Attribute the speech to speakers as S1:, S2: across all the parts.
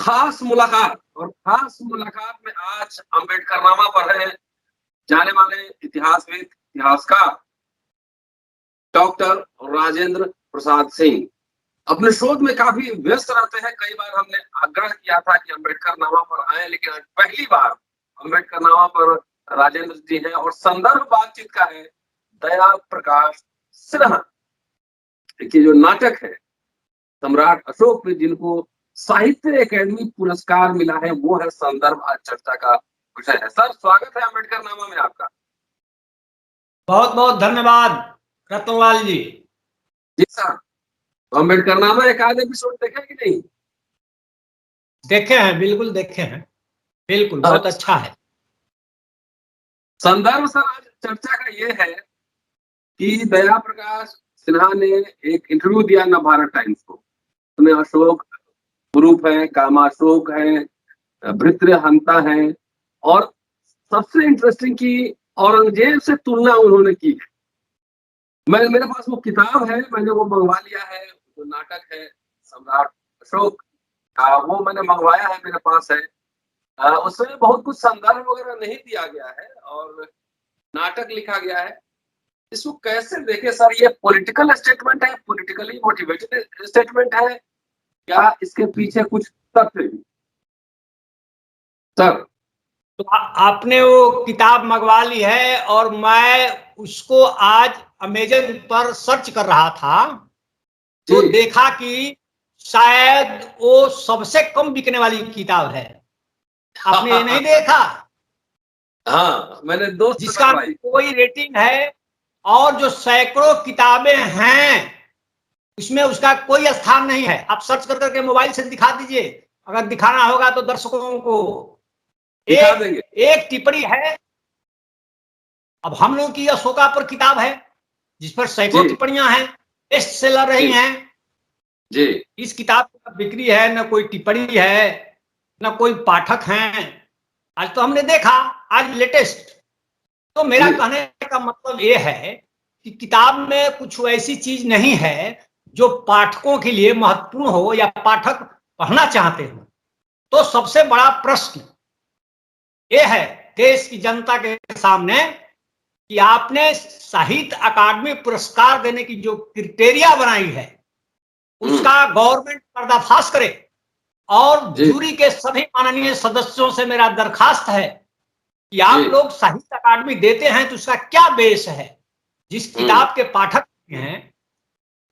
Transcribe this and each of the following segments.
S1: खास मुलाकात। और खास मुलाकात में आज अम्बेडकरनामा पढ़ रहे जाने वाले इतिहासविद, इतिहासकार डॉक्टर राजेंद्र प्रसाद सिंह अपने शोध में काफी व्यस्त रहते हैं। कई बार हमने आग्रह किया था कि अम्बेडकरनामा पर आए, लेकिन आज पहली बार अम्बेडकरनामा पर राजेंद्र जी हैं और संदर्भ बातचीत का है दया प्रकाश सिन्हा के जो नाटक है सम्राट अशोक में, जिनको साहित्य अकेडमी पुरस्कार मिला है, वो है संदर्भ आज चर्चा का विषय है। सर, स्वागत है अम्बेडकरनामा में आपका।
S2: बहुत बहुत धन्यवाद रत्नलाल जी।
S1: जी सर, अम्बेडकरनामा एक आध एपिसोड देखे कि नहीं?
S2: देखे हैं, बिल्कुल देखे हैं, बिल्कुल बहुत अच्छा है।
S1: संदर्भ सर आज चर्चा का ये है कि दया प्रकाश सिन्हा ने एक इंटरव्यू दिया नवभारत टाइम्स को। उसमें अशोक ग्रुप है, कामाशोक है, भृत्रहंता है, और सबसे इंटरेस्टिंग की औरंगजेब से तुलना उन्होंने की है। मेरे पास वो किताब है, मैंने वो मंगवा लिया है। जो नाटक है सम्राट अशोक का, वो मैंने मंगवाया है, मेरे पास है। उसमें बहुत कुछ संदर्भ वगैरह नहीं दिया गया है और नाटक लिखा गया है। इसको कैसे देखे सर? ये पॉलिटिकल स्टेटमेंट है, पॉलिटिकली मोटिवेटेड स्टेटमेंट है, क्या इसके पीछे कुछ तथ्य भी सर?
S2: तो आपने वो किताब मंगवा ली है और मैं उसको आज अमेजन पर सर्च कर रहा था तो देखा कि शायद वो सबसे कम बिकने वाली किताब है। आपने ये नहीं देखा?
S1: हाँ, मैंने दोस्त
S2: जिसका कोई रेटिंग है और जो सैकड़ों किताबें हैं उसमें उसका कोई स्थान नहीं है। आप सर्च कर करके मोबाइल से दिखा दीजिए, अगर दिखाना होगा तो दर्शकों को। एक टिप्पणी है। अब हम लोग की अशोका पर किताब है जिस पर सैकड़ों टिप्पणियां हैं, बेस्ट सेलर रही हैं जी। इस किताब की बिक्री है, न कोई टिप्पणी है, न कोई पाठक हैं। आज तो हमने देखा, आज लेटेस्ट। तो मेरा कहने का मतलब ये है कि किताब में कुछ ऐसी चीज नहीं है जो पाठकों के लिए महत्वपूर्ण हो या पाठक पढ़ना चाहते हो। तो सबसे बड़ा प्रश्न ये है देश की जनता के सामने कि आपने साहित्य अकादमी पुरस्कार देने की जो क्राइटेरिया बनाई है उसका गवर्नमेंट पर्दाफाश करे। और जूरी के सभी माननीय सदस्यों से मेरा दरखास्त है कि आप लोग साहित्य अकादमी देते हैं तो उसका क्या बेस है। जिस किताब के पाठक हैं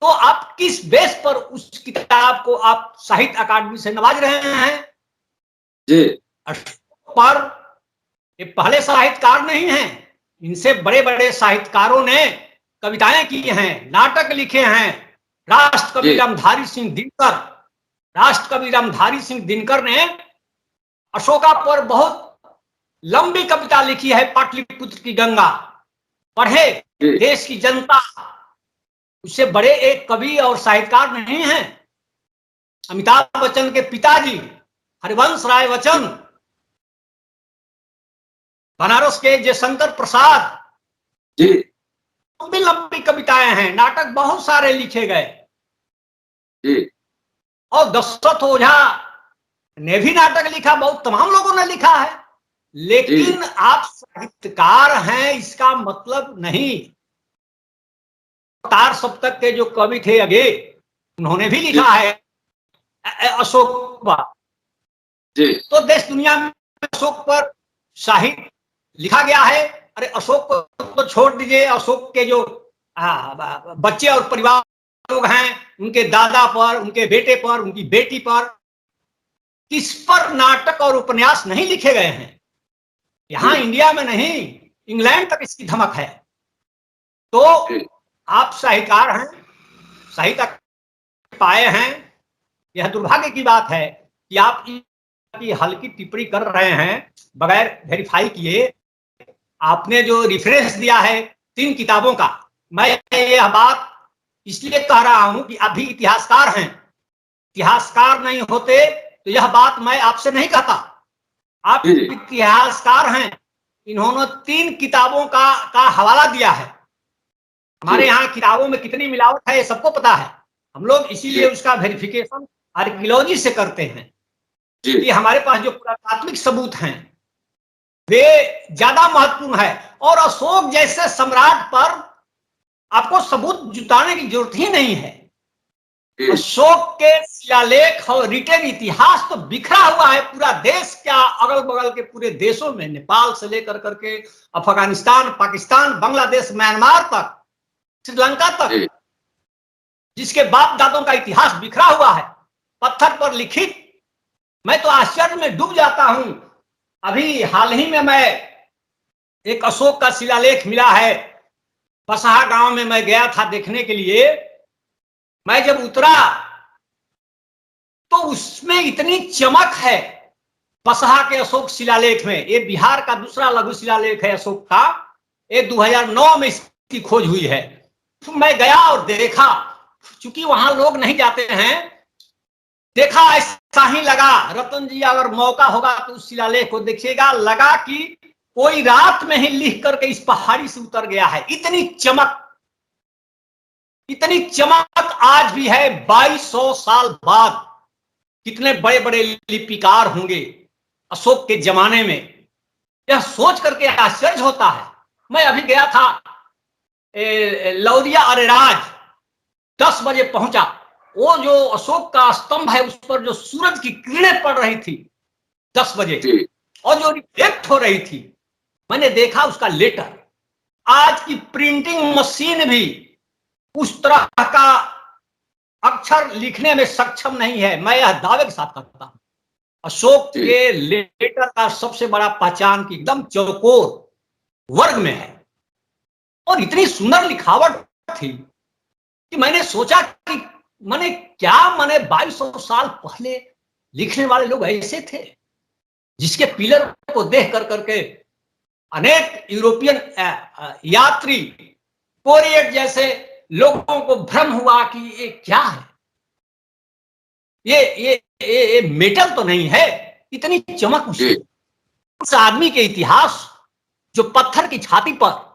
S2: तो आप किस बेस पर उस किताब को आप साहित्य अकादमी से नवाज रहे हैं जी। पर ये पहले साहित्यकार नहीं हैं, इनसे बड़े बड़े साहित्यकारों ने कविताएं की हैं, नाटक लिखे हैं। राष्ट्र कवि रामधारी सिंह दिनकर ने अशोका पर बहुत लंबी कविता लिखी है, पाटलिपुत्र की गंगा। पढ़े देश की जनता, उससे बड़े एक कवि और साहित्यकार नहीं हैं। अमिताभ बच्चन के पिताजी हरिवंश राय बच्चन, बनारस के जयशंकर प्रसाद जी, लंबी लंबी कविताएं हैं, नाटक बहुत सारे लिखे गए जी। और दशरथ ओझा ने भी नाटक लिखा, बहुत तमाम लोगों ने लिखा है। लेकिन आप साहित्यकार हैं इसका मतलब नहीं। तार सप्तक के जो कवि थे आगे, उन्होंने भी लिखा है अशोक पर जी। तो देश दुनिया में अशोक पर साहित्य लिखा गया है। अरे अशोक को तो छोड़ दीजिए, अशोक के जो बच्चे और परिवार लोग हैं, उनके दादा पर, उनके बेटे पर, उनकी बेटी पर, किस पर नाटक और उपन्यास नहीं लिखे गए हैं। यहां इंडिया में नहीं, इंग्लैंड तक इसकी धमक है। तो आप साहित्यकार हैं, साहित्य पाए हैं। यह दुर्भाग्य की बात है कि आप की हल्की टिप्पणी कर रहे हैं बगैर वेरीफाई किए। आपने जो रेफरेंस दिया है 3 किताबों का, मैं यह बात इसलिए कह रहा हूं कि आप भी इतिहासकार हैं। इतिहासकार नहीं होते तो यह बात मैं आपसे नहीं कहता। आप इतिहासकार हैं, इन्होंने 3 किताबों का हवाला दिया है। हमारे यहाँ किताबों में कितनी मिलावट है ये सबको पता है। हम लोग इसीलिए उसका वेरिफिकेशन आर्कियोलॉजी से करते हैं। कि हमारे पास जो पुरातात्विक सबूत हैं वे ज्यादा महत्वपूर्ण है, और अशोक जैसे सम्राट पर आपको सबूत जुटाने की जरूरत ही नहीं है। अशोक के शिलालेख और रिटेन इतिहास तो बिखरा हुआ है पूरा देश, क्या अगल बगल के पूरे देशों में, नेपाल से लेकर करके अफगानिस्तान, पाकिस्तान, बांग्लादेश, म्यांमार तक, श्रीलंका तक, जिसके बाप दादों का इतिहास बिखरा हुआ है पत्थर पर लिखित। मैं तो आश्चर्य में डूब जाता हूं। अभी हाल ही में मैं एक अशोक का शिलालेख मिला है, बसहा गांव में मैं गया था देखने के लिए। मैं जब उतरा तो उसमें इतनी चमक है बसहा के अशोक शिलालेख में। ये बिहार का दूसरा लघु शिलालेख है अशोक का, ये 2009 में इसकी खोज हुई है। तो मैं गया और देखा, चूंकि वहां लोग नहीं जाते हैं, देखा ऐसा ही लगा। रतन जी अगर मौका होगा तो उस शिलालेख को देखिएगा, लगा कि कोई रात में ही लिख करके इस पहाड़ी से उतर गया है। इतनी चमक, इतनी चमक आज भी है 2200 साल बाद। कितने बड़े बड़े लिपिकार होंगे अशोक के जमाने में, यह सोच करके आश्चर्य होता है। मैं अभी गया था लौरिया अरेराज, 10 बजे पहुंचा। वो जो अशोक का स्तंभ है उस पर जो सूरज की किरणें पड़ रही थी 10 बजे और जो रिफ्लेक्ट हो रही थी, मैंने देखा उसका लेटर। आज की प्रिंटिंग मशीन भी उस तरह का अक्षर लिखने में सक्षम नहीं है। मैं यह दावे के साथ करता हूं अशोक के लेटर का सबसे बड़ा पहचान की एकदम चौकोर वर्ग में है, और इतनी सुंदर लिखावट थी कि मैंने सोचा कि मैंने 2200 साल पहले लिखने वाले लोग ऐसे थे, जिसके पिलर को देख कर करके अनेक यूरोपियन यात्री, कोरियट जैसे लोगों को भ्रम हुआ कि ये क्या है, ये मेटल तो नहीं है। इतनी चमक उस आदमी के इतिहास जो पत्थर की छाती पर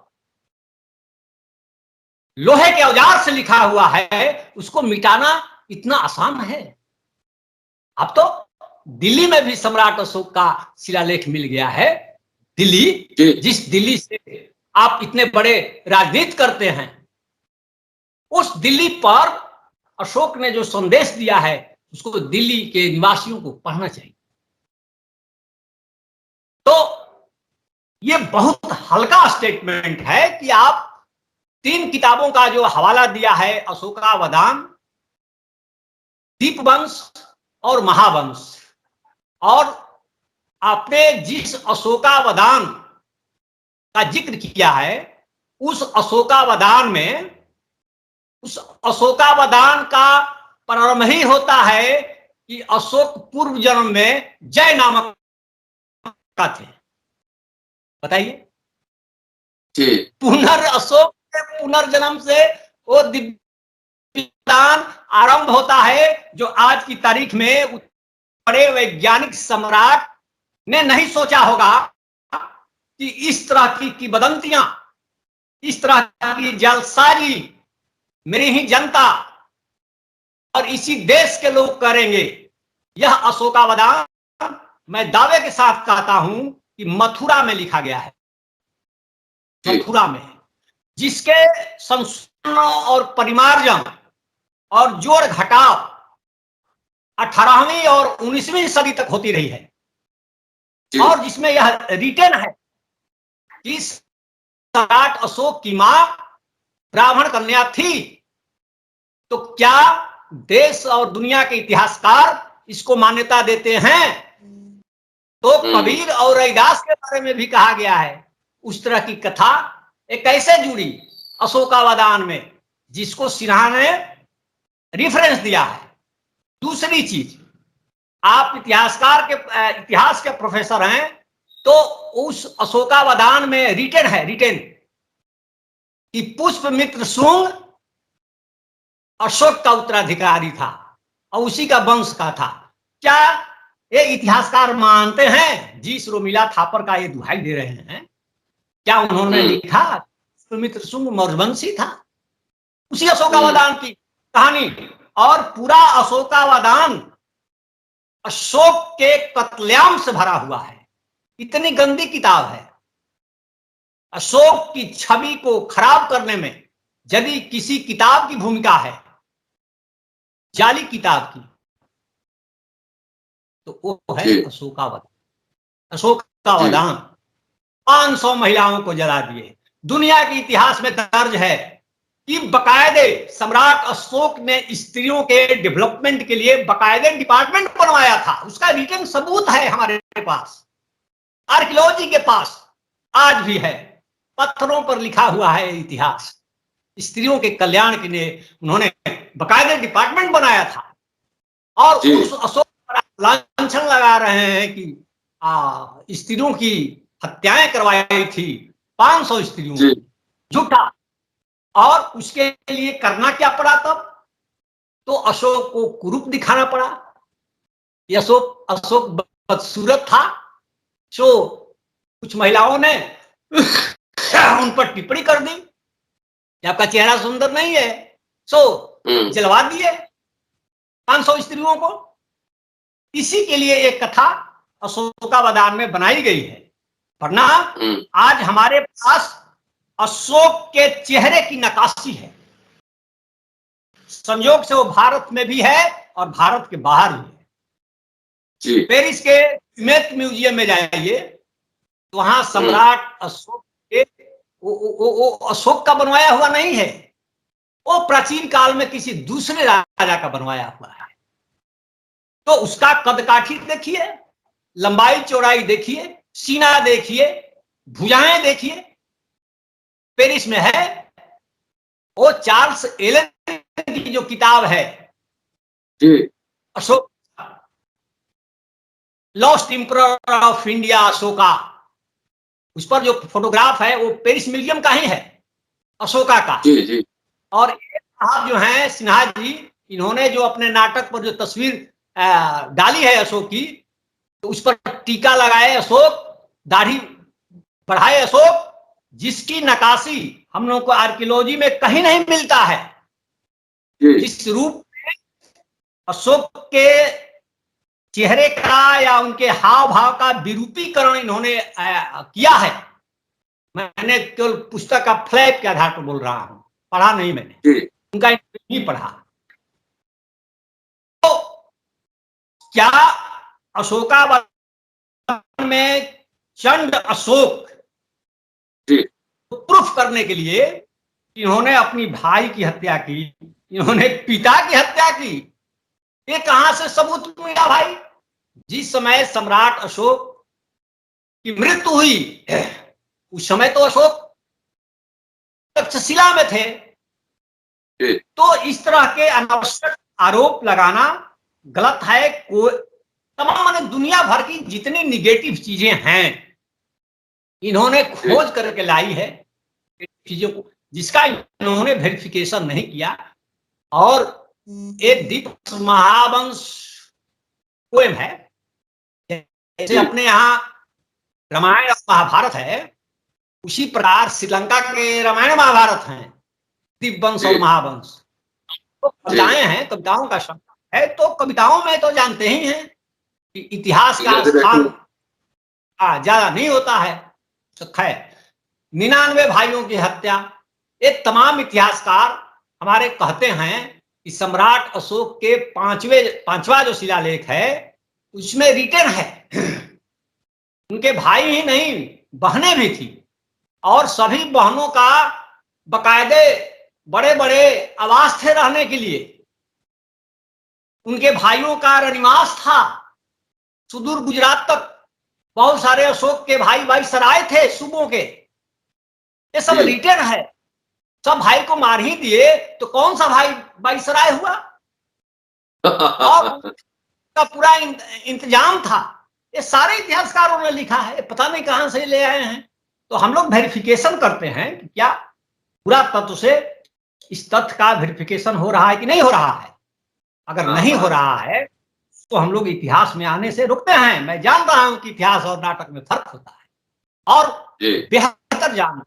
S2: लोहे के औजार से लिखा हुआ है, उसको मिटाना इतना आसान है। अब तो दिल्ली में भी सम्राट अशोक का शिलालेख मिल गया है। दिल्ली, जिस दिल्ली से आप इतने बड़े राजनीति करते हैं, उस दिल्ली पर अशोक ने जो संदेश दिया है उसको दिल्ली के निवासियों को पढ़ना चाहिए। तो ये बहुत हल्का स्टेटमेंट है कि आप 3 किताबों का जो हवाला दिया है, अशोकावदान, दीपवंश और महावंश, और आपने जिस अशोकावदान का जिक्र किया है उस अशोकावदान में, उस अशोकावदान का प्रारंभ ही होता है कि अशोक पूर्व जन्म में जय नामक का थे। बताइए, अशोक के पुनर्जन्म से वो दिव्यदान आरंभ होता है, जो आज की तारीख में बड़े वैज्ञानिक सम्राट ने नहीं सोचा होगा कि इस तरह की किंवदंतियां, इस तरह की जालसाजी मेरी ही जनता और इसी देश के लोग करेंगे। यह अशोकावदान मैं दावे के साथ कहता हूं कि मथुरा में लिखा गया है, मथुरा में, जिसके संशोधन और परिमार्जन और जोड़ घटाव 18वीं और 19वीं सदी तक होती रही है, और जिसमें यह रिटेन है कि सम्राट अशोक की मां ब्राह्मण कन्या थी। तो क्या देश और दुनिया के इतिहासकार इसको मान्यता देते हैं? तो कबीर और रैदास के बारे में भी कहा गया है। उस तरह की कथा एक कैसे जुड़ी अशोकावदान में, जिसको सिन्हा ने रिफरेंस दिया है। दूसरी चीज, आप इतिहास के प्रोफेसर हैं, तो उस अशोकावदान में रिटेन है, रिटेन कि पुष्पमित्र शुंग अशोक का उत्तराधिकारी था और उसी का वंश का था। क्या ये इतिहासकार मानते हैं? जी रोमिला थापर का ये दुहाई दे रहे हैं। क्या उन्होंने लिखा पुष्पमित्र शुंग मौर्यवंशी था? उसी अशोकावदान की कहानी, और पूरा अशोकावदान अशोक के कत्लेआम से भरा हुआ है। इतनी गंदी किताब है। अशोक की छवि को खराब करने में यदि किसी किताब की भूमिका है, जाली किताब की, तो वो है अशोकावधान। अशोकावधान 500 महिलाओं को जला दिए। दुनिया के इतिहास में दर्ज है कि बकायदे सम्राट अशोक ने स्त्रियों के डेवलपमेंट के लिए बकायदे डिपार्टमेंट बनवाया था। उसका रिटन सबूत है हमारे पास, आर्कियोलॉजी के पास आज भी है। पत्थरों पर लिखा हुआ है इतिहास। स्त्रियों के कल्याण के लिए उन्होंने बकायदे डिपार्टमेंट बनाया था। और उस अशोक पर लांछन लगा रहे हैं कि स्त्रियों की हत्याएं करवाई थी, 500 स्त्रियों की, झूठा। और उसके लिए करना क्या पड़ा तब? तो अशोक को कुरूप दिखाना पड़ा। अशोक बदसूरत था। सो कुछ महिलाओं ने उन पर टिप्पणी कर दी कि आपका चेहरा सुंदर नहीं है, सो जलवा दिए 500 स्त्रियों को। इसी के लिए एक कथा अशोकावधान में बनाई गई है। वरना आज हमारे पास अशोक के चेहरे की नक्काशी है। संयोग से वो भारत में भी है और भारत के बाहर भी है। पेरिस के इमेज म्यूजियम में जाइए तो वहां सम्राट अशोक के वो अशोक का बनवाया हुआ नहीं है, वो प्राचीन काल में किसी दूसरे राजा का बनवाया हुआ है। तो उसका कदकाठी देखिए, लंबाई चौड़ाई देखिए, सीना देखिए, भुजाएं देखिए। पेरिस में है। वो चार्ल्स एलन की जो किताब है Ashok, lost emperor of India Ashoka, उस पर जो फोटोग्राफ है वो पेरिस म्यूजियम का ही है, अशोका का। और एक साहब जो हैं सिन्हा जी, इन्होंने जो अपने नाटक पर जो तस्वीर डाली है अशोक की, तो उस पर टीका लगाए अशोक, दाढ़ी बढ़ाए अशोक, जिसकी नक्काशी हम लोग को आर्कियोलॉजी में कहीं नहीं मिलता है। जिस रूप में अशोक के चेहरे का या उनके हाव भाव का विरूपीकरण इन्होंने किया है, मैंने केवल पुस्तक का फ्लैप के आधार पर बोल रहा हूं, पढ़ा नहीं मैंने, उनका नहीं पढ़ा। तो क्या अशोकावधान में चंड अशोक प्रूफ करने के लिए इन्होंने अपनी भाई की हत्या की, इन्होंने पिता की हत्या की? ये कहां से सबूत मिला भाई? जिस समय सम्राट अशोक की मृत्यु हुई उस समय तो अशोक तक्षशिला में थे। तो इस तरह के अनावश्यक आरोप लगाना गलत है। तमाम दुनिया भर की जितनी निगेटिव चीजें हैं इन्होंने खोज करके लाई है चीजों को, जिसका इन्होंने वेरिफिकेशन नहीं किया। और एक दीप महावंश पोएम है, जैसे अपने यहाँ रामायण और महाभारत है, उसी प्रकार श्रीलंका के रामायण महाभारत हैं, दीपवंश और महावंश। तो कविताएं हैं, कविताओं का शब्द है। तो कविताओं में तो जानते ही हैं कि इतिहास का स्थान ज्यादा नहीं होता है। तो खैर 99 भाइयों की हत्या, ये तमाम इतिहासकार हमारे कहते हैं कि सम्राट अशोक के पांचवा जो शिलालेख है उसमें रिटन है। उनके भाई ही नहीं, बहनें भी थी, और सभी बहनों का बकायदे बड़े बड़े आवास थे रहने के लिए। उनके भाइयों का रनिवास था सुदूर गुजरात तक। बहुत सारे अशोक के भाई सराय थे सूबों के, ये सब रिटर्न है। सब भाई को मार ही दिए तो कौन सा भाई सराय हुआ? और का पूरा इंतजाम था। ये सारे इतिहासकारों ने लिखा है, पता नहीं कहां से ले आए हैं। तो हम लोग वेरिफिकेशन करते हैं कि क्या पूरा तत्व से इस तथ्य का वेरिफिकेशन हो रहा है कि नहीं हो रहा है। अगर नहीं हो रहा है तो हम लोग इतिहास में आने से रुकते हैं। मैं जान रहा हूं कि इतिहास और नाटक में फर्क होता है, और बेहतर जानना,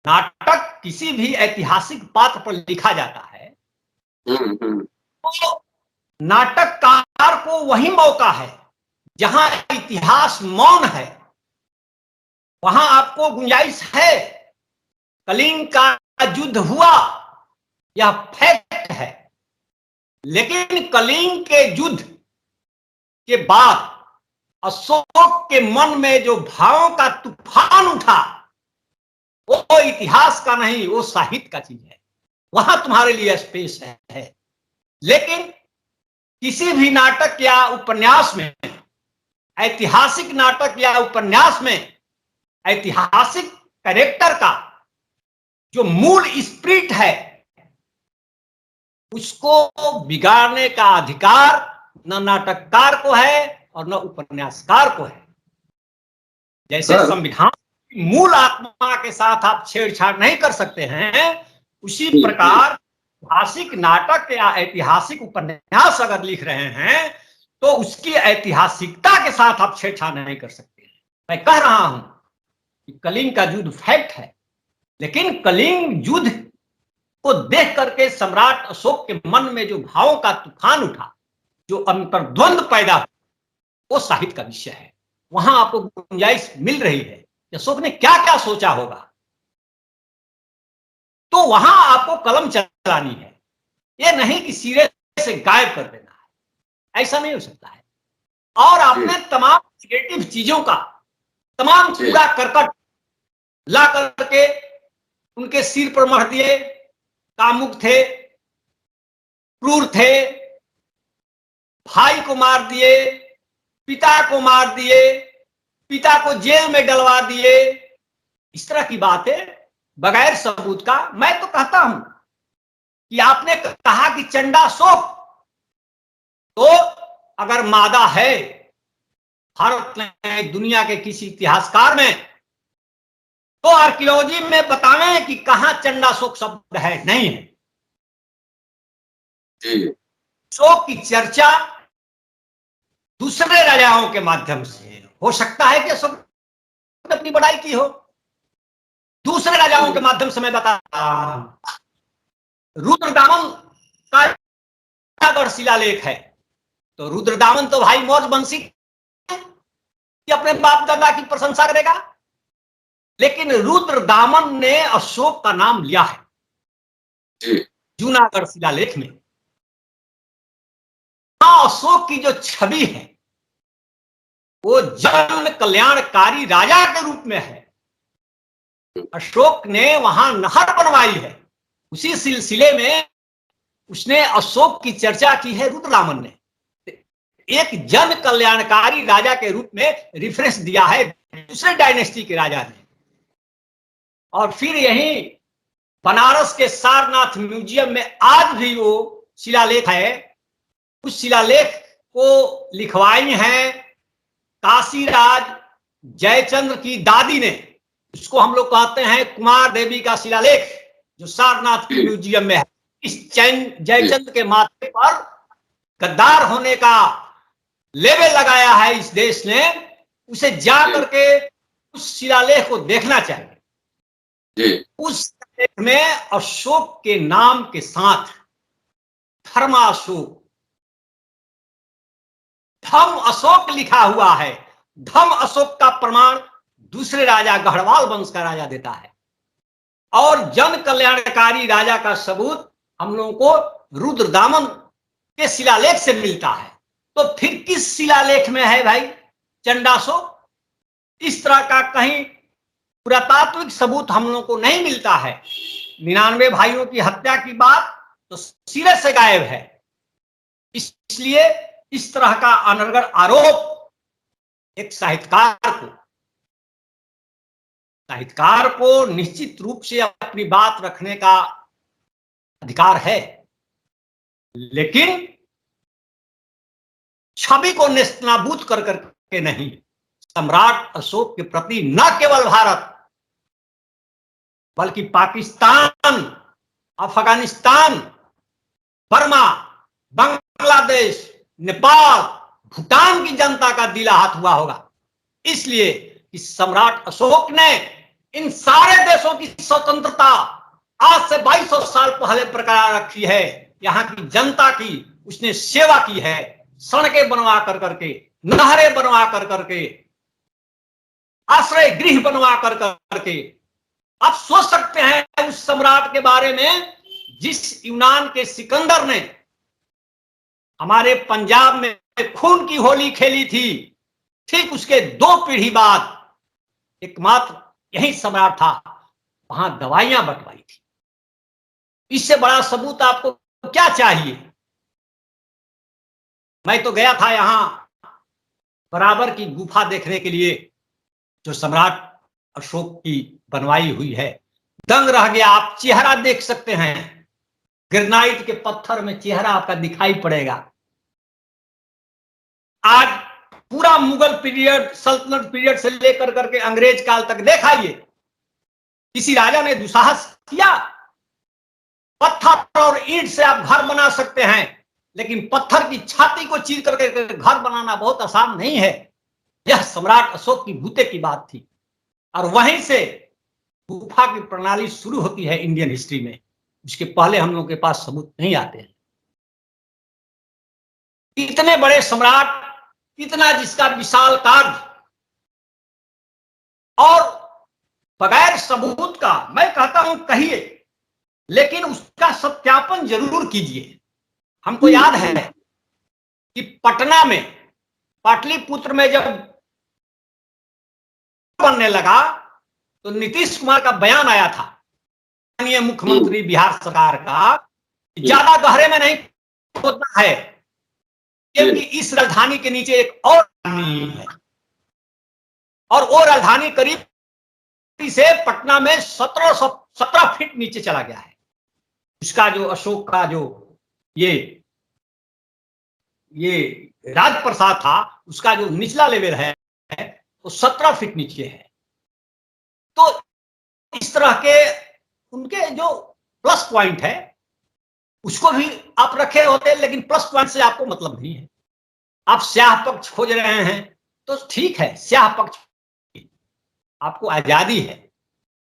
S2: नाटक किसी भी ऐतिहासिक पात्र पर लिखा जाता है तो नाटककार को वही मौका है जहां इतिहास मौन है, वहां आपको गुंजाइश है। कलिंग का युद्ध हुआ, यह फैक्ट है, लेकिन कलिंग के युद्ध के बाद अशोक के मन में जो भावों का तूफान उठा, वो इतिहास का नहीं, वो साहित्य का चीज है। वहां तुम्हारे लिए स्पेस है। लेकिन किसी भी नाटक या उपन्यास में, ऐतिहासिक नाटक या उपन्यास में, ऐतिहासिक कैरेक्टर का जो मूल स्पिरिट है, उसको बिगाड़ने का अधिकार न नाटककार को है और न उपन्यासकार को है। जैसे संविधान की मूल आत्मा के साथ आप छेड़छाड़ नहीं कर सकते हैं, उसी प्रकार ऐतिहासिक नाटक या ऐतिहासिक उपन्यास अगर लिख रहे हैं तो उसकी ऐतिहासिकता के साथ आप छेड़छाड़ नहीं कर सकते हैं। मैं कह रहा हूं कि कलिंग का युद्ध फैक्ट है, लेकिन कलिंग युद्ध को देख करके सम्राट अशोक के मन में जो भावों का तूफान उठा, जो अंतर्द्वंद पैदा हुआ, वो साहित्य का विषय है। वहां आपको गुंजाइश मिल रही है कि अशोक ने क्या क्या सोचा होगा, तो वहां आपको कलम चलानी है। ये नहीं कि सिरे से गायब कर देना है, ऐसा नहीं हो सकता है। और आपने तमाम नेगेटिव चीजों का, तमाम कूड़ा करकट ला करके उनके सिर पर मढ़ दिए। कामुक थे, क्रूर थे, भाई को मार दिए, पिता को मार दिए, पिता को जेल में डलवा दिए। इस तरह की बातें बगैर सबूत का। मैं तो कहता हूं कि आपने कहा कि चंडाशोक, तो अगर मादा है भारत में, दुनिया के किसी इतिहासकार में, तो आर्कियोलॉजी में बतावें कि कहां चंडाशोक शब्द है। नहीं है। शोक की चर्चा दूसरे राजाओं के माध्यम से हो सकता है कि अशोक ने अपनी बड़ाई की हो, दूसरे राजाओं के माध्यम से। मैं बता रहा हूं, रुद्रदामन का अगर शिलालेख है तो रुद्रदामन तो भाई मौज बंसी कि अपने बाप दादा की प्रशंसा करेगा, लेकिन रुद्रदामन ने अशोक का नाम लिया है जूनागढ़ शिलालेख में। अशोक की जो छवि है वो जन कल्याणकारी राजा के रूप में है। अशोक ने वहां नहर बनवाई है, उसी सिलसिले में उसने अशोक की चर्चा की है रुद्रदामन ने। एक जन कल्याणकारी राजा के रूप में रिफरेंस दिया है दूसरे डायनेस्टी के राजा ने। और फिर यही बनारस के सारनाथ म्यूजियम में आज भी वो शिलालेख है। उस शिलालेख को लिखवाई हैं काशीराज जयचंद्र की दादी ने। उसको हम लोग कहते हैं कुमार देवी का शिलालेख, जो सारनाथ के म्यूजियम में है। इस जयचंद्र के माथे पर गद्दार होने का लेबल लगाया है इस देश ने। उसे जा करके उस शिलालेख को देखना चाहिए। उस शिलालेख में अशोक के नाम के साथ धर्माशोक, धम अशोक लिखा हुआ है। धम अशोक का प्रमाण दूसरे राजा गढ़वाल वंश का राजा देता है, और जन कल्याणकारी राजा का सबूत हम लोगों को रुद्रदामन के शिलालेख से मिलता है। तो फिर किस शिलालेख में है भाई चंडाशोक? इस तरह का कहीं पुरातात्विक सबूत हम लोगों को नहीं मिलता है। 99 भाइयों की हत्या की बात तो सिरे से गायब है। इसलिए इस तरह का अनर्गल आरोप एक साहित्यकार को निश्चित रूप से अपनी बात रखने का अधिकार है, लेकिन छवि को नेस्तनाबूद कर करके नहीं। सम्राट अशोक के प्रति न केवल भारत बल्कि पाकिस्तान, अफगानिस्तान, बर्मा, बांग्लादेश, नेपाल, भूटान की जनता का दिल आहत हुआ होगा। इसलिए कि सम्राट अशोक ने इन सारे देशों की स्वतंत्रता आज से 2200 साल पहले बरकरार रखी है। यहाँ की जनता की उसने सेवा की है, सड़कें बनवा कर करके, नहरें बनवा कर करके, आश्रय गृह बनवा कर करके। आप सोच सकते हैं उस सम्राट के बारे में जिस यूनान के सिकंदर ने हमारे पंजाब में खून की होली खेली थी, ठीक उसके 2 पीढ़ी बाद एकमात्र यही सम्राट था, वहां दवाइयां बंटवाई थी। इससे बड़ा सबूत आपको क्या चाहिए? मैं तो गया था यहां बराबर की गुफा देखने के लिए जो सम्राट अशोक की बनवाई हुई है। दंग रह गया। आप चेहरा देख सकते हैं, ग्रेनाइट के पत्थर में चेहरा आपका दिखाई पड़ेगा। आज पूरा मुगल पीरियड, सल्तनत पीरियड से लेकर करके अंग्रेज काल तक देखाइए, किसी राजा ने दुस्साहस किया? पत्थर और ईंट से आप घर बना सकते हैं, लेकिन पत्थर की छाती को चीर करके घर बनाना बहुत आसान नहीं है। यह सम्राट अशोक की भूते की बात थी, और वहीं से गुफा की प्रणाली शुरू होती है इंडियन हिस्ट्री में। उसके पहले हम लोग के पास सबूत नहीं आते हैं। इतने बड़े सम्राट, इतना जिसका विशाल कार्य, और बगैर सबूत का, मैं कहता हूं कहिए, लेकिन उसका सत्यापन जरूर कीजिए। हमको याद है कि पटना में, पाटलिपुत्र में जब बनने लगा तो नीतीश कुमार का बयान आया था, माननीय मुख्यमंत्री बिहार सरकार का, ज्यादा गहरे में नहीं खोदना है, क्योंकि इस राजधानी के नीचे एक और राजधानी है, और वो राजधानी करीब से पटना में 17 फीट नीचे चला गया है। उसका जो अशोक का जो ये राजप्रसाद था, उसका जो निचला लेवल है वो 17 फीट नीचे है। तो इस तरह के उनके जो प्लस पॉइंट है उसको भी आप रखे होते, लेकिन प्लस पॉइंट से आपको मतलब नहीं है। आप स्याह पक्ष खोज रहे हैं तो ठीक है, स्याह पक्ष, आपको आजादी है,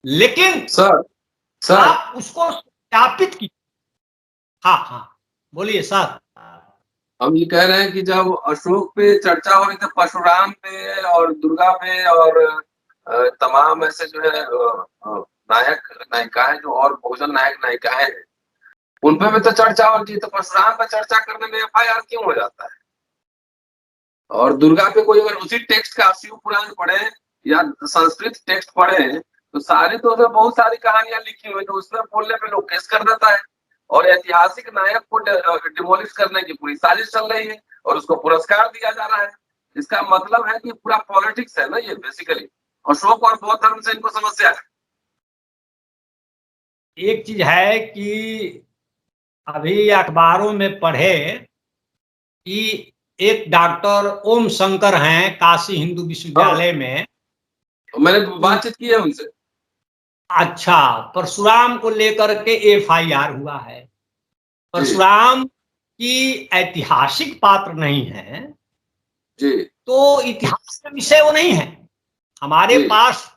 S2: लेकिन
S1: सर
S2: आप उसको सत्यापित कीजिए। हाँ हाँ, बोलिए सर।
S1: हम ये कह रहे हैं कि जब अशोक पे चर्चा हो रही थी, परशुराम पे और दुर्गा पे और तमाम ऐसे जो है नायक नायिकाएं जो और बहुजन नायक नायिकाएं हैं, उन पे भी तो चर्चा हो रही थी, तो परशुराम पे चर्चा करने में FIR क्यों हो जाता है? और दुर्गा पे कोई अगर उसी टेक्स्ट का शिव पुराण पढ़े या संस्कृत टेक्स्ट पढ़े तो सारे तो उसमें बहुत सारी कहानियां लिखी हुई, तो उसमें बोलने पे लोग केस कर देता है, और ऐतिहासिक नायक को डिमोलिश करने की पूरी साजिश चल रही है और उसको पुरस्कार दिया जा रहा है। इसका मतलब है कि पूरा पॉलिटिक्स है ना ये बेसिकली। अशोक और बौद्ध धर्म से इनको समस्या है।
S2: एक चीज है कि अभी अखबारों में पढ़े कि एक डॉक्टर ओम शंकर हैं काशी हिंदू विश्वविद्यालय में,
S1: मैंने बातचीत की है उनसे।
S2: अच्छा, परशुराम को लेकर के FIR हुआ है। परशुराम की ऐतिहासिक पात्र नहीं है
S1: जी,
S2: तो इतिहास का विषय वो नहीं है। हमारे पास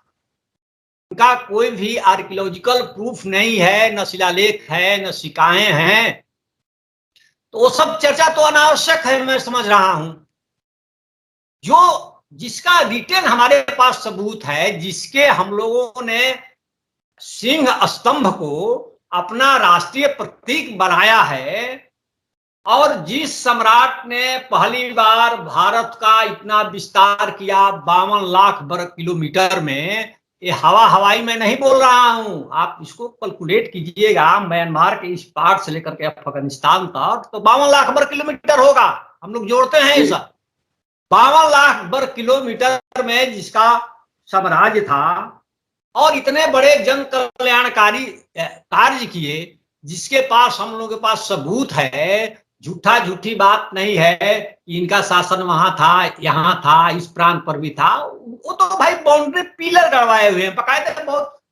S2: उनका कोई भी आर्कियोलॉजिकल प्रूफ नहीं है, न शिलालेख है, न सिक्काएं हैं, तो वो सब चर्चा तो अनावश्यक है, मैं समझ रहा हूं। जो जिसका रिटेन हमारे पास सबूत है, जिसके हम लोगों ने सिंह स्तंभ को अपना राष्ट्रीय प्रतीक बनाया है, और जिस सम्राट ने पहली बार भारत का इतना विस्तार किया 52 लाख वर्ग किलोमीटर में, ये हवाई में नहीं बोल रहा हूं, आप इसको कैलकुलेट कीजिएगा, म्यांमार के इस पार्ट से लेकर के अफगानिस्तान तक तो 52 लाख वर्ग किलोमीटर होगा। हम लोग जोड़ते हैं ये सब। 52 लाख वर्ग किलोमीटर में जिसका साम्राज्य था, और इतने बड़े जन कल्याणकारी कार्य किए, जिसके पास हम लोगों के पास सबूत है, झूठी बात नहीं है कि इनका शासन वहां था, यहाँ था, इस प्रांत पर भी था। वो तो भाई बाउंड्री पिलर गड़वाए हुए हैं, बकायदे बहुत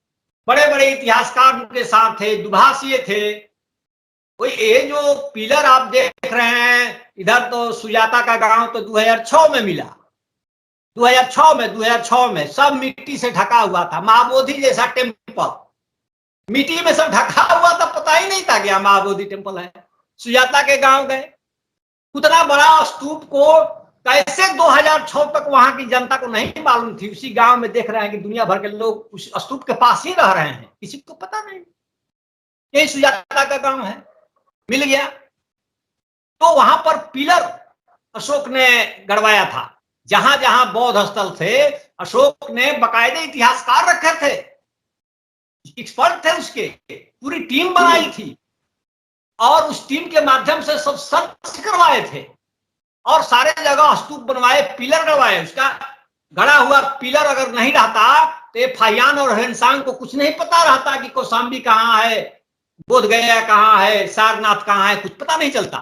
S2: बड़े बड़े इतिहासकार उनके साथ थे, दुभाषीय थे। कोई ये जो पिलर आप देख रहे हैं इधर, तो सुजाता का गांव तो 2006 में मिला, 2006 में सब मिट्टी से ढका हुआ था, महाबोधि जैसा टेम्पल मिट्टी में सब ढका हुआ था, पता ही नहीं था कि महाबोधि टेम्पल है। सुजाता के गांव गए, उतना बड़ा स्तूप को कैसे 2006 तक वहां की जनता को नहीं मालूम थी। उसी गांव में देख रहे हैं कि दुनिया भर के लोग उस स्तूप के पास ही रह रहे हैं, किसी को पता नहीं। यही सुजाता का गांव है, मिल गया। तो वहां पर पिलर अशोक ने गड़वाया था। जहां जहां बौद्ध स्थल थे, अशोक ने बाकायदे इतिहासकार रखे थे, एक्सपर्ट थे, उसके पूरी टीम बनाई थी और उस टीम के माध्यम से सब सर्च करवाए थे और सारे जगह स्तूप बनवाए, पिलर गड़वाए। उसका गड़ा हुआ पिलर अगर नहीं रहता तो ये फाहियान और हेनसांग को कुछ नहीं पता रहता कि कौशाम्बी कहाँ है, बोध गया कहाँ है, सारनाथ कहाँ है, कुछ पता नहीं चलता।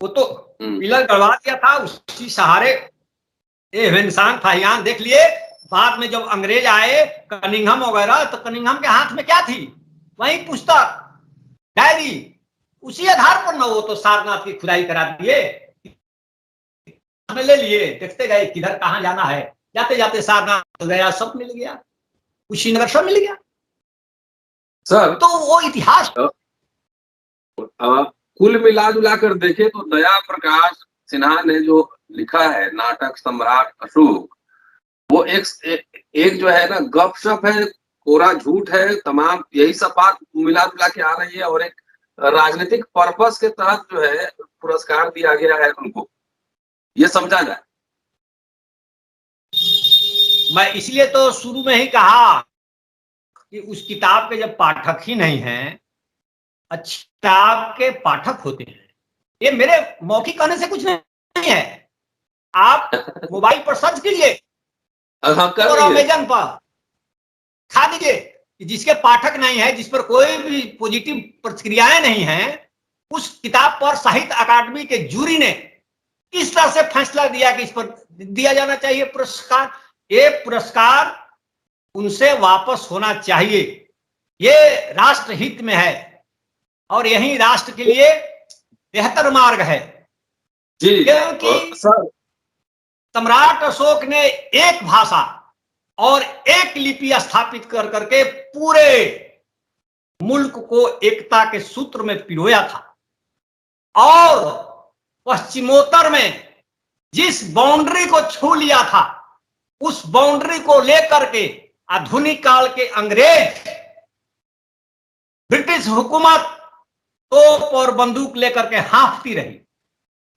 S2: वो तो पिलर गड़वा दिया था, उसी सहारे ये हेनसांग फाहियान देख लिए। बाद में जब अंग्रेज आए, कनिंघम वगैरह, तो कनिंघम के हाथ में क्या थी? वही पुस्तक, डायरी, उसी आधार पर ना वो तो सारनाथ की खुदाई करा दिए, ले लिए, देखते गए किधर कहां जाना है, जाते जाते सारनाथ गया, सब मिल गया, कुशीनगर सब मिल गया
S1: सर।
S2: तो वो इतिहास
S1: कुल मिला जुला कर देखे तो दया प्रकाश सिन्हा ने जो लिखा है नाटक सम्राट अशोक, वो एक जो है ना गपशप है, कोरा झूठ है, तमाम यही सब बात मिला जुला के आ रही है और एक राजनीतिक पर्पस के तहत जो है पुरस्कार दिया गया है उनको, ये समझा जाए।
S2: मैं इसलिए तो शुरू में ही कहा कि उस किताब के जब पाठक ही नहीं हैं, अच्छी किताब के पाठक होते हैं। ये मेरे मौखिक कहने से कुछ नहीं है, आप मोबाइल पर सर्च कीजिए और अमेजन पर खा दीजिए, जिसके पाठक नहीं है, जिस पर कोई भी पॉजिटिव प्रतिक्रियाएं नहीं है, उस किताब पर साहित्य अकादमी के जूरी ने इस तरह से फैसला दिया कि इस पर दिया जाना चाहिए पुरस्कार। ये पुरस्कार उनसे वापस होना चाहिए, ये राष्ट्र हित में है और यही राष्ट्र के लिए बेहतर मार्ग है।
S1: जी,
S2: क्योंकि सम्राट अशोक ने एक भाषा और एक लिपि स्थापित कर करके पूरे मुल्क को एकता के सूत्र में पिरोया था और पश्चिमोत्तर में जिस बाउंड्री को छू लिया था, उस बाउंड्री को लेकर के आधुनिक काल के अंग्रेज, ब्रिटिश हुकूमत तोप और बंदूक लेकर के हाँफती रही,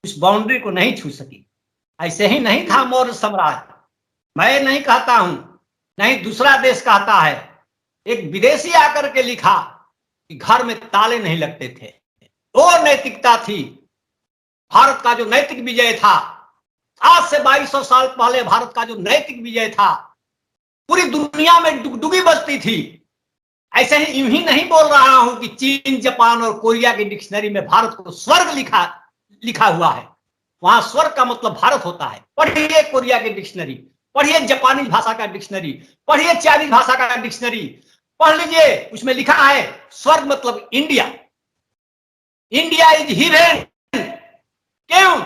S2: उस बाउंड्री को नहीं छू सकी। ऐसे ही नहीं था मौर्य साम्राज्य। मैं नहीं कहता हूं, नहीं दूसरा देश कहता है। एक विदेशी आकर के लिखा कि घर में ताले नहीं लगते थे, वो नैतिकता थी। भारत का जो नैतिक विजय था, आज से 2200 साल पहले भारत का जो नैतिक विजय था, पूरी दुनिया में डुगडुगी बजती थी। ऐसे ही यूं ही नहीं बोल रहा हूं कि चीन, जापान और कोरिया की डिक्शनरी में भारत को स्वर्ग लिखा हुआ है। वहां स्वर्ग का मतलब भारत होता है। पढ़िए कोरिया की डिक्शनरी, पढ़िए जापानी भाषा का डिक्शनरी, पढ़िए चाइनीज भाषा का डिक्शनरी, पढ़ लीजिए, उसमें लिखा है स्वर्ग मतलब इंडिया। India is heaven. क्यों?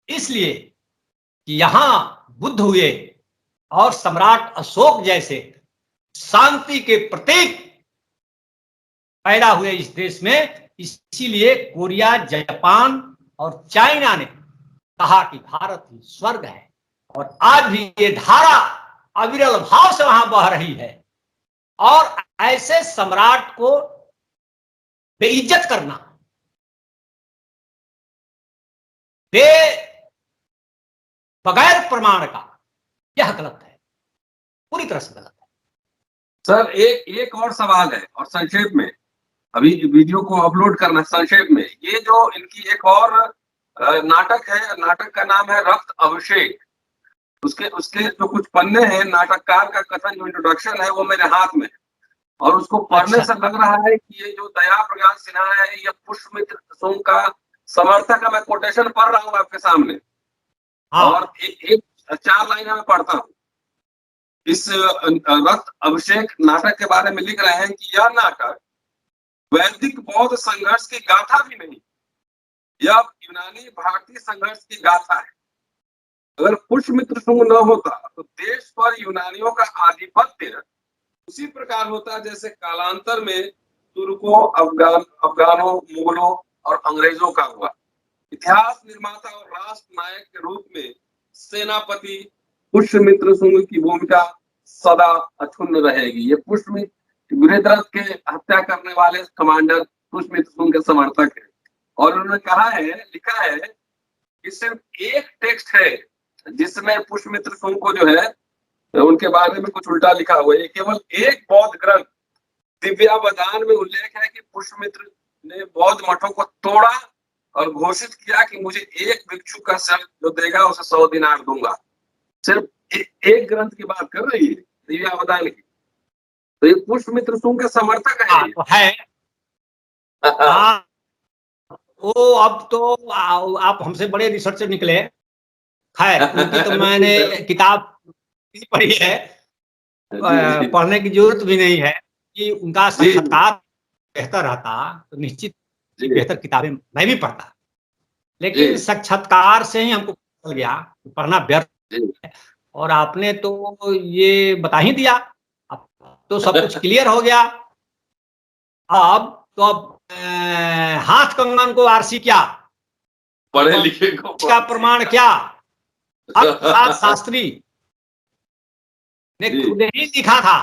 S2: इसलिए कि यहां बुद्ध हुए और सम्राट अशोक जैसे शांति के प्रतीक पैदा हुए इस देश में। इसीलिए कोरिया, जापान और चाइना ने कहा कि भारत ही स्वर्ग है और आज भी ये धारा अविरल भाव से वहां बह रही है। और ऐसे सम्राट को बेइज्जत करना, बगैर प्रमाण का, यह गलत है, पूरी तरह से गलत है।
S1: सर एक और सवाल है और संक्षेप में, अभी वीडियो को अपलोड करना संक्षेप में। ये जो इनकी एक और नाटक है, नाटक का नाम है रक्त अभिषेक। उसके जो कुछ पन्ने हैं, नाटककार का कथन जो इंट्रोडक्शन है वो मेरे हाथ में, और उसको पढ़ने से लग रहा है कि ये जो दया प्रकाश सिन्हा है ये पुष्पमित्र सुंग का समर्थक है। मैं कोटेशन पढ़ रहा हूँ आपके सामने। और एक 4 लाइन मैं पढ़ता हूँ। इस रक्त अभिषेक नाटक के बारे में लिख रहे हैं कि यह नाटक वैदिक बौद्ध संघर्ष की गाथा भी नहीं, यह यूनानी भारतीय संघर्ष की गाथा है। अगर पुष्पमित्र सुंग न होता तो देश पर यूनानियों का आधिपत्य उसी प्रकार होता जैसे कालांतर में तुर्कों, अफगानों, मुगलों और अंग्रेजों का हुआ। इतिहास निर्माता और राष्ट्र नायक के रूप में सेनापति पुष्यमित्र शुंग की भूमिका सदा अक्षुण्ण रहेगी। ये पुष्यमित्र वीरद्रथ के हत्या करने वाले कमांडर पुष्यमित्र शुंग के समर्थक है और उन्होंने कहा है, लिखा है कि सिर्फ एक टेक्स्ट है जिसमें पुष्यमित्र शुंग को जो है उनके बारे में कुछ उल्टा लिखा हुआ है। केवल एक बौद्ध ग्रंथ दिव्यावदान में उल्लेख है कि पुष्यमित्र ने बौद्ध मठों को तोड़ा और घोषित किया कि मुझे एक भिक्षु का सर जो देगा उसे 100 दिनार दूंगा। सिर्फ एक ग्रंथ की बात कर रही है, दिव्यावदान की। तो ये पुष्यमित्र शुंग के समर्थक है।
S2: हाँ, वो अब तो आप हमसे बड़े रिसर्चर निकले। है उनकी तो मैंने किताब पढ़ी है, पढ़ने की जरूरत भी नहीं है कि उनका साक्षात्कार बेहतर रहता तो निश्चित बेहतर किताबें मैं भी पढ़ता, लेकिन साक्षात्कार से ही हमको चल गया पढ़ना व्यर्थ है। और आपने तो ये बता ही दिया, अब तो सब कुछ क्लियर हो गया। अब हाथ कंगन को आरसी क्या,
S1: पढ़े लिखे को
S2: का प्रमाण क्या? शास्त्री ने खुद ही लिखा था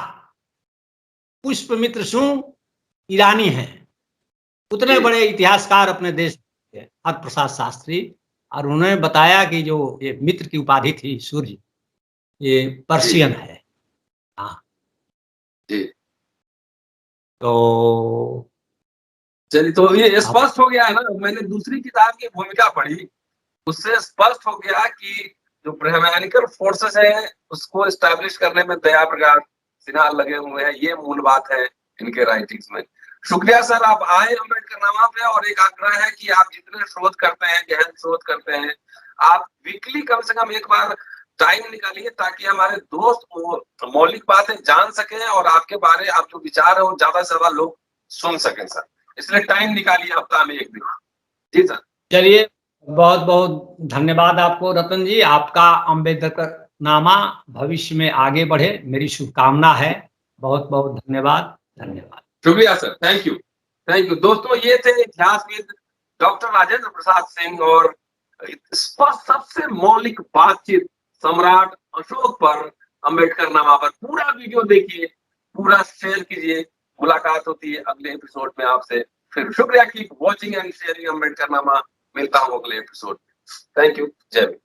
S2: पुष्यमित्र शुंग ईरानी हैं। उतने बड़े इतिहासकार अपने देश के हर प्रसाद शास्त्री, और उन्होंने बताया कि जो ये मित्र की उपाधि थी सूर्य, ये पर्शियन है। हाँ तो
S1: चलिए, तो ये स्पष्ट हो गया है ना। मैंने दूसरी किताब की भूमिका पढ़ी, उससे स्पष्ट हो गया कि जो ब्राह्मणिकल फोर्सेस है उसको एस्टैब्लिश करने में दया प्रकाश सिन्हा लगे हुए हैं। ये मूल बात है इनके राइटिंग्स में। शुक्रिया सर, आप आए अम्बेडकरनामा पे। और एक आग्रह है कि आप जितने शोध करते हैं, गहन शोध करते हैं, आप वीकली कम से कम एक बार टाइम निकालिए ताकि हमारे दोस्त मौलिक बातें जान सकें और आपके बारे आप जो विचार है वो ज्यादा से ज्यादा लोग सुन सकें सर। इसलिए टाइम निकालिए हफ्ता में एक दिन। जी सर।
S2: चलिए, बहुत बहुत धन्यवाद आपको रतन जी। आपका अम्बेडकरनामा भविष्य में आगे बढ़े, मेरी शुभकामना है। बहुत बहुत धन्यवाद। धन्यवाद,
S1: शुक्रिया sir. Thank you, thank you. दोस्तों, ये थे इतिहासविद डॉक्टर राजेंद्र प्रसाद सिंह और सबसे मौलिक बातचीत सम्राट अशोक पर, अम्बेडकरनामा पर। पूरा वीडियो देखिए, पूरा शेयर कीजिए। मुलाकात होती है अगले एपिसोड में आपसे फिर। शुक्रिया, keep watching and sharing Ambedkarnama. मिलता हूँ अगले एपिसोड में। Thank you. जय हिंद।